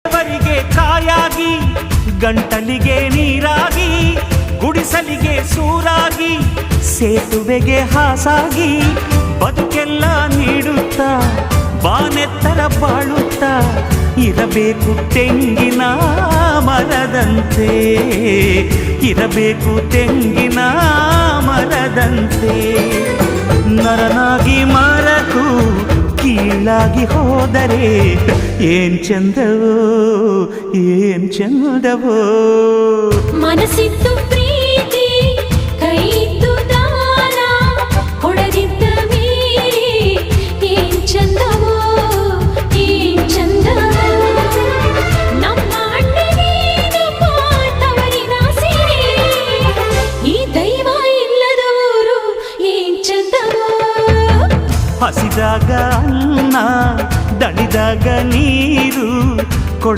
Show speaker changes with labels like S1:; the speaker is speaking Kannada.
S1: ಅವರಿಗೆ ಕಾಯಾಗಿ ಗಂಟಲಿಗೆ ನೀರಾಗಿ ಗುಡಿಸಲಿಗೆ ಸೂರಾಗಿ ಸೇತುವೆಗೆ ಹಾಸಾಗಿ ಬದುಕೆಲ್ಲ ನೀಡುತ್ತಾ ಬಾನೆತ್ತರ ಬಾಳುತ್ತಾ ಇರಬೇಕು ತೆಂಗಿನ ಮರದಂತೆ ಇರಬೇಕು ತೆಂಗಿನ ಮರದಂತೆ ನರನಾಗಿ ಮರಕು ಕೀಳಾಗಿ ಹೋದರೆ ಏನ್ ಚಂದವೋ ಏನ್ ಚಂದವೋ
S2: ಮನಸ್ಸಿತ್ತು ಪ್ರೀತಿ ಕೈಯಿತ್ತು ದಾನ ಹೊಡೆದಿದ್ದ ಮೀರಿ ಏನ್ ಚಂದವೋ ಏನ್ ಚಂದವೋ ನಮ್ಮ ಅಣ್ಣನೇನು ತವರಿನ ಸಿರಿ ಈ ದೈವ ಇಲ್ಲದ ಊರು ಏನ್ ಚಂದವೋ
S1: ಹಸಿದಾಗ ಅನ್ನ ದಣಿದಾಗ ನೀರು